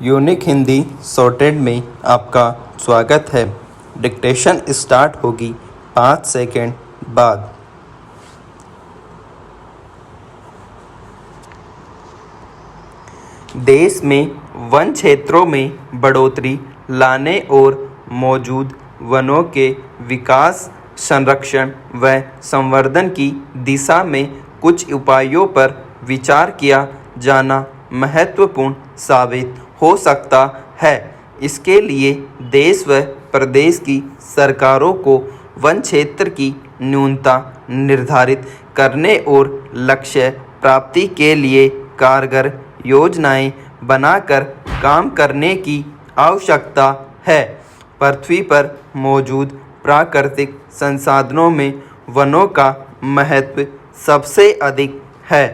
Unique Hindi shorted में आपका स्वागत है। डिक्टेशन स्टार्ट होगी 5 सेकंड बाद। देश में वन क्षेत्रों में बढ़ोतरी लाने और मौजूद वनों के विकास, संरक्षण व संवर्धन की दिशा में कुछ उपायों पर विचार किया जाना महत्वपूर्ण साबित हो सकता है। इसके लिए देश व प्रदेश की सरकारों को वन क्षेत्र की न्यूनता निर्धारित करने और लक्ष्य प्राप्ति के लिए कारगर योजनाएं बनाकर काम करने की आवश्यकता है। पृथ्वी पर मौजूद प्राकृतिक संसाधनों में वनों का महत्व सबसे अधिक है।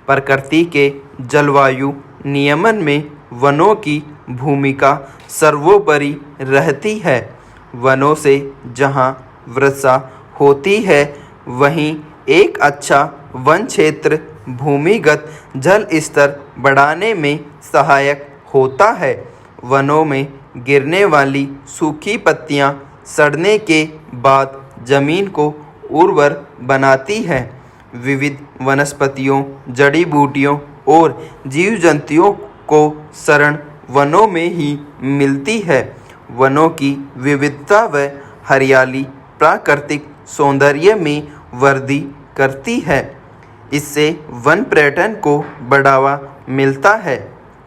प्रकृति के जलवायु नियमन में वनों की भूमिका सर्वोपरि रहती है। वनों से जहां वर्षा होती है, वहीं एक अच्छा वन क्षेत्र भूमिगत जल स्तर बढ़ाने में सहायक होता है। वनों में गिरने वाली सूखी पत्तियां सड़ने के बाद जमीन को उर्वर बनाती है। विविध वनस्पतियों, जड़ी बूटियों और जीव जंतुओं को शरण वनों में ही मिलती है। वनों की विविधता व हरियाली प्राकृतिक सौंदर्य में वृद्धि करती है। इससे वन पर्यटन को बढ़ावा मिलता है।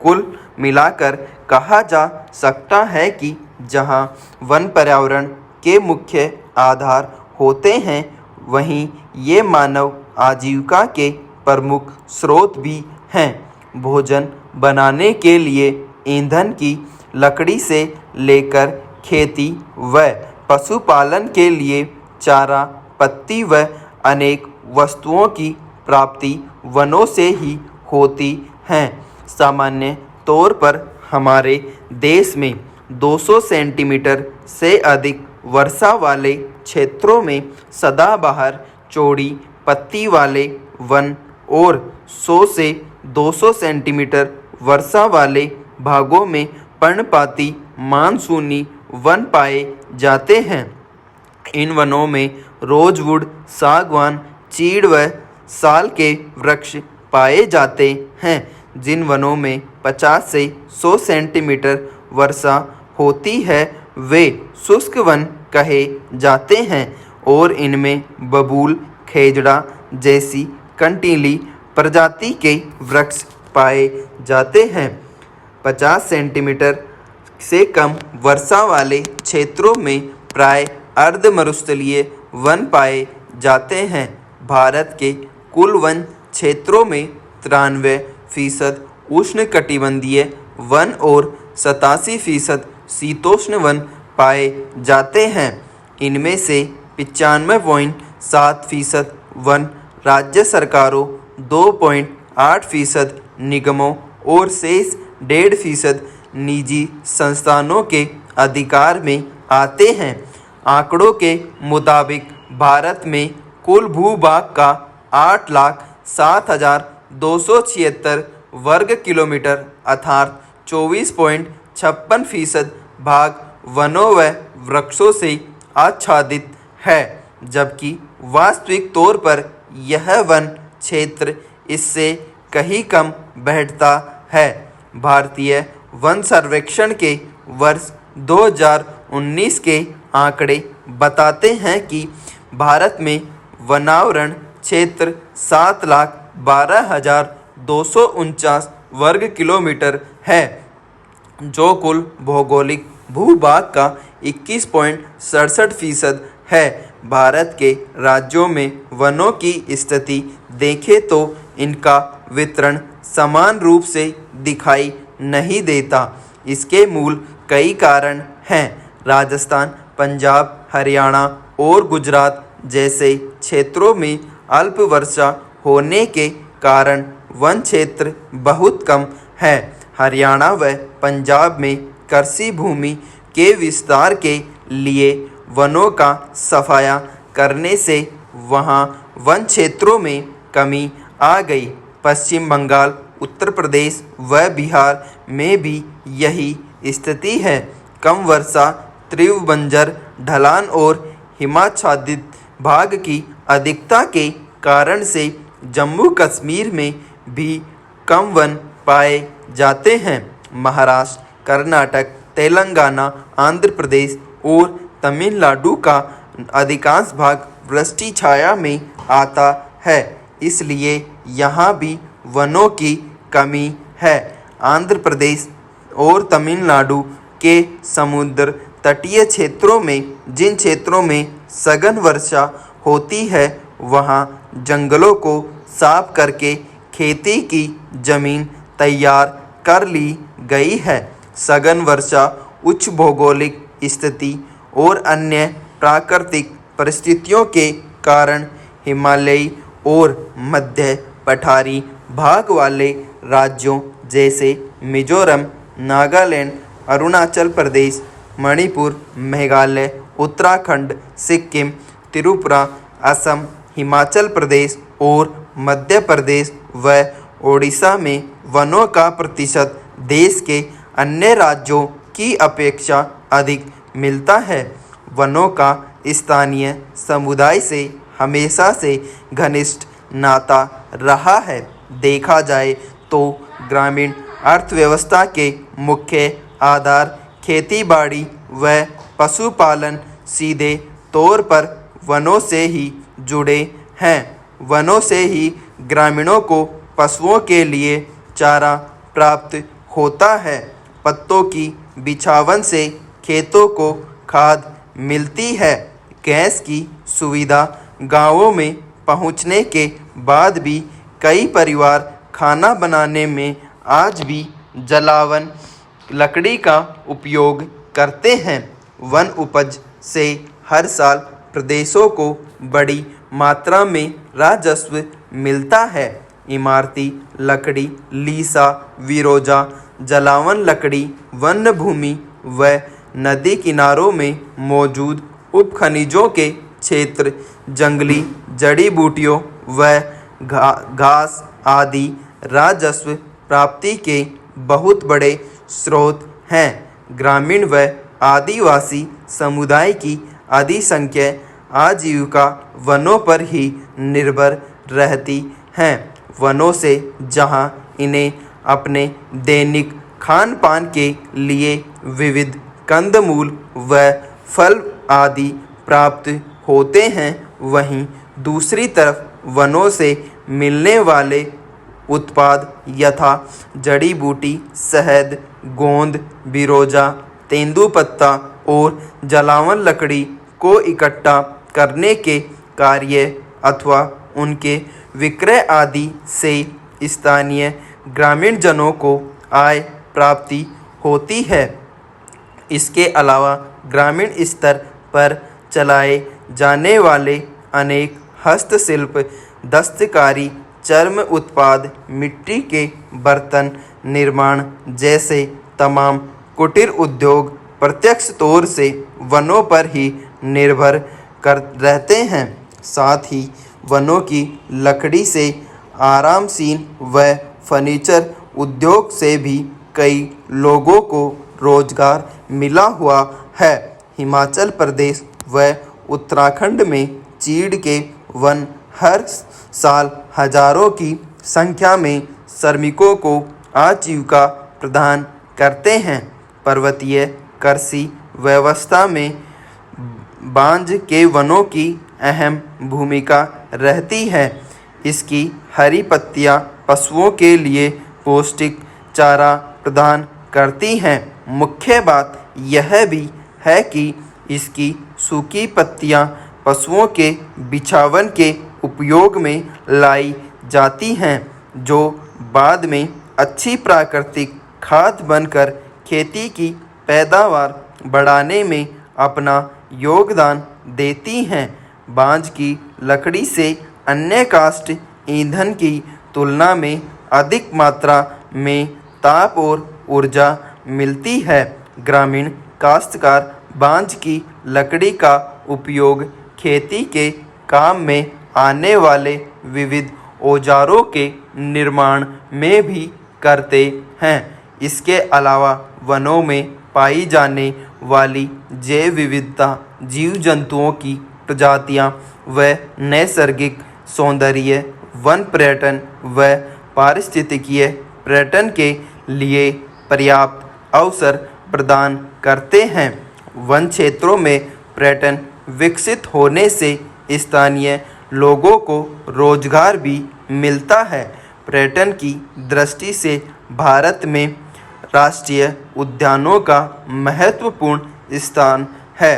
कुल मिलाकर कहा जा सकता है कि जहां वन पर्यावरण के मुख्य आधार होते हैं, वहीं ये मानव आजीविका के प्रमुख स्रोत भी हैं। भोजन बनाने के लिए ईंधन की लकड़ी से लेकर खेती व पशुपालन के लिए चारा, पत्ती व अनेक वस्तुओं की प्राप्ति वनों से ही होती हैं। सामान्य तौर पर हमारे देश में 200 सेंटीमीटर से अधिक वर्षा वाले क्षेत्रों में सदाबहार चौड़ी पत्ती वाले वन और 100 से 200 सेंटीमीटर वर्षा वाले भागों में पर्णपाती मानसूनी वन पाए जाते हैं। इन वनों में रोजवुड, सागवान, चीड़ व साल के वृक्ष पाए जाते हैं। जिन वनों में 50 से 100 सेंटीमीटर वर्षा होती है, वे शुष्क वन कहे जाते हैं और इनमें बबूल, खेजड़ा जैसी कंटीली प्रजाति के वृक्ष पाए जाते हैं। 50 सेंटीमीटर से कम वर्षा वाले क्षेत्रों में प्राय अर्ध मरुस्थलीय वन पाए जाते हैं। भारत के कुल वन क्षेत्रों में 93% उष्णकटिबंधीय वन और 87% शीतोष्ण वन पाए जाते हैं। इनमें से 95.7% वन राज्य सरकारों, 2.8% निगमों और शेष 1.5% निजी संस्थानों के अधिकार में आते हैं। आंकड़ों के मुताबिक भारत में कुल भूभाग का 8,07,276 वर्ग किलोमीटर अर्थात 24.56% भाग वनों व वृक्षों से आच्छादित है, जबकि वास्तविक तौर पर यह वन क्षेत्र इससे कहीं कम बैठता है। भारतीय वन सर्वेक्षण के वर्ष 2019 के आंकड़े बताते हैं कि भारत में वनावरण क्षेत्र 7,12,249 वर्ग किलोमीटर है, जो कुल भौगोलिक भूभाग का 21.67% है। भारत के राज्यों में वनों की स्थिति देखें तो इनका वितरण समान रूप से दिखाई नहीं देता। इसके मूल कई कारण हैं। राजस्थान, पंजाब, हरियाणा और गुजरात जैसे क्षेत्रों में अल्प वर्षा होने के कारण वन क्षेत्र बहुत कम है। हरियाणा व पंजाब में कृषि भूमि के विस्तार के लिए वनों का सफाया करने से वहां वन क्षेत्रों में कमी आ गई। पश्चिम बंगाल उत्तर प्रदेश व बिहार में भी यही स्थिति है। कम वर्षा, तीव्र बंजर ढलान और हिमाच्छादित भाग की अधिकता के कारण से जम्मू कश्मीर में भी कम वन पाए जाते हैं। महाराष्ट्र, कर्नाटक, तेलंगाना, आंध्र प्रदेश और तमिलनाडु का अधिकांश भाग वृष्टि छाया में आता है, इसलिए यहाँ भी वनों की कमी है। आंध्र प्रदेश और तमिलनाडु के समुद्र तटीय क्षेत्रों में जिन क्षेत्रों में सघन वर्षा होती है, वहाँ जंगलों को साफ करके खेती की जमीन तैयार कर ली गई है। सघन वर्षा, उच्च भौगोलिक स्थिति और अन्य प्राकृतिक परिस्थितियों के कारण हिमालयी और मध्य पठारी भाग वाले राज्यों जैसे मिजोरम, नागालैंड, अरुणाचल प्रदेश, मणिपुर, मेघालय, उत्तराखंड, सिक्किम, त्रिपुरा, असम, हिमाचल प्रदेश और मध्य प्रदेश व ओडिशा में वनों का प्रतिशत देश के अन्य राज्यों की अपेक्षा अधिक मिलता है। वनों का स्थानीय समुदाय से हमेशा से घनिष्ठ नाता रहा है। देखा जाए तो ग्रामीण अर्थव्यवस्था के मुख्य आधार खेती-बाड़ी व पशुपालन सीधे तौर पर वनों से ही जुड़े हैं। वनों से ही ग्रामीणों को पशुओं के लिए चारा प्राप्त होता है। पत्तों की बिछावन से खेतों को खाद मिलती है। गैस की सुविधा गांवों में पहुंचने के बाद भी कई परिवार खाना बनाने में आज भी जलावन लकड़ी का उपयोग करते हैं। वन उपज से हर साल प्रदेशों को बड़ी मात्रा में राजस्व मिलता है। इमारती लकड़ी, लीसा, विरोजा, जलावन लकड़ी, वन भूमि व नदी किनारों में मौजूद उपखनिजों के क्षेत्र, जंगली जड़ी बूटियों व घास आदि राजस्व प्राप्ति के बहुत बड़े स्रोत हैं। ग्रामीण व आदिवासी समुदाय की अधिसंख्या आजीविका वनों पर ही निर्भर रहती है। वनों से जहां इन्हें अपने दैनिक खान पान के लिए विविध कंदमूल व फल आदि प्राप्त होते हैं, वहीं दूसरी तरफ वनों से मिलने वाले उत्पाद यथा जड़ी बूटी, शहद, गोंद, बिरोजा, तेंदुपत्ता और जलावन लकड़ी को इकट्ठा करने के कार्य अथवा उनके विक्रय आदि से स्थानीय ग्रामीण जनों को आय प्राप्ति होती है। इसके अलावा ग्रामीण स्तर पर चलाए जाने वाले अनेक हस्तशिल्प, दस्तकारी, चर्म उत्पाद, मिट्टी के बर्तन निर्माण जैसे तमाम कुटीर उद्योग प्रत्यक्ष तौर से वनों पर ही निर्भर कर रहते हैं। साथ ही वनों की लकड़ी से आरामसीन व फर्नीचर उद्योग से भी कई लोगों को रोजगार मिला हुआ है। हिमाचल प्रदेश व उत्तराखंड में चीड़ के वन हर साल हजारों की संख्या में श्रमिकों को आजीविका प्रदान करते हैं। पर्वतीय कृषि व्यवस्था में बांज के वनों की अहम भूमिका रहती है। इसकी हरी पत्तियां पशुओं के लिए पौष्टिक चारा प्रदान करती हैं। मुख्य बात यह भी है कि इसकी सूखी पत्तियां पशुओं के बिछावन के उपयोग में लाई जाती हैं, जो बाद में अच्छी प्राकृतिक खाद बनकर खेती की पैदावार बढ़ाने में अपना योगदान देती हैं। बांज की लकड़ी से अन्य काष्ठ ईंधन की तुलना में अधिक मात्रा में ताप और ऊर्जा मिलती है। ग्रामीण काश्तकार बांज की लकड़ी का उपयोग खेती के काम में आने वाले विविध औजारों के निर्माण में भी करते हैं। इसके अलावा वनों में पाई जाने वाली जैव विविधता, जीव जंतुओं की प्रजातियां व नैसर्गिक सौंदर्य वन पर्यटन व पारिस्थितिकीय पर्यटन के लिए पर्याप्त अवसर प्रदान करते हैं। वन क्षेत्रों में पर्यटन विकसित होने से स्थानीय लोगों को रोजगार भी मिलता है। पर्यटन की दृष्टि से भारत में राष्ट्रीय उद्यानों का महत्वपूर्ण स्थान है।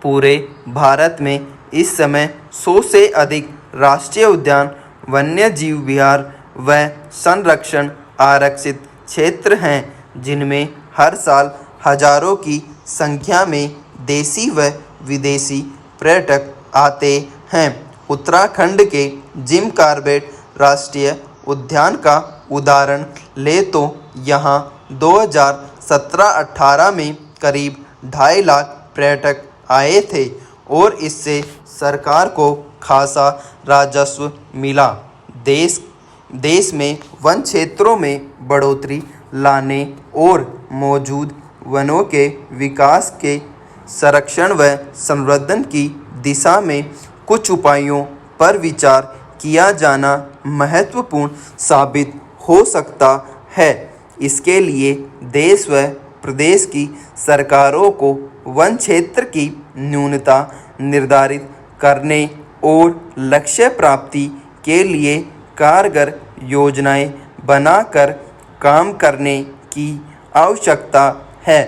पूरे भारत में इस समय 100 से अधिक राष्ट्रीय उद्यान, वन्य जीव विहार व संरक्षण आरक्षित क्षेत्र हैं, जिनमें हर साल हजारों की संख्या में देसी व विदेशी पर्यटक आते हैं। उत्तराखंड के जिम कॉर्बेट राष्ट्रीय उद्यान का उदाहरण ले तो यहाँ 2017-18 में करीब 2.5 लाख पर्यटक आए थे और इससे सरकार को खासा राजस्व मिला। देश में वन क्षेत्रों में बढ़ोतरी लाने और मौजूद वनों के विकास के संरक्षण व संवर्धन की दिशा में कुछ उपायों पर विचार किया जाना महत्वपूर्ण साबित हो सकता है। इसके लिए देश व प्रदेश की सरकारों को वन क्षेत्र की न्यूनता निर्धारित करने और लक्ष्य प्राप्ति के लिए कारगर योजनाएं बनाकर काम करने की आवश्यकता है।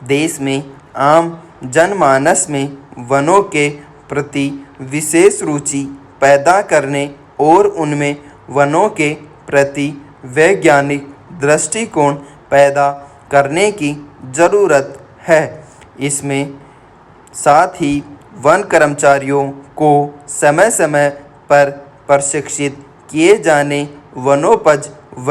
देश में आम जनमानस में वनों के प्रति विशेष रुचि पैदा करने और उनमें वनों के प्रति वैज्ञानिक दृष्टिकोण पैदा करने की ज़रूरत है। इसमें साथ ही वन कर्मचारियों को समय समय पर प्रशिक्षित किए जाने, वनोपज व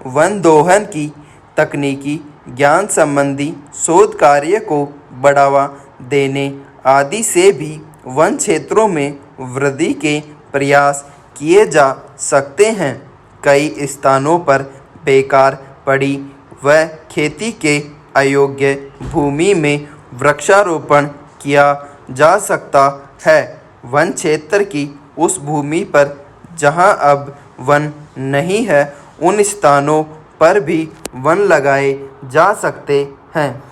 वन दोहन की तकनीकी ज्ञान संबंधी शोध कार्य को बढ़ावा देने आदि से भी वन क्षेत्रों में वृद्धि के प्रयास किए जा सकते हैं। कई स्थानों पर बेकार पड़ी व खेती के अयोग्य भूमि में वृक्षारोपण किया जा सकता है। वन क्षेत्र की उस भूमि पर जहां अब वन नहीं है, उन स्थानों पर भी वन लगाए जा सकते हैं।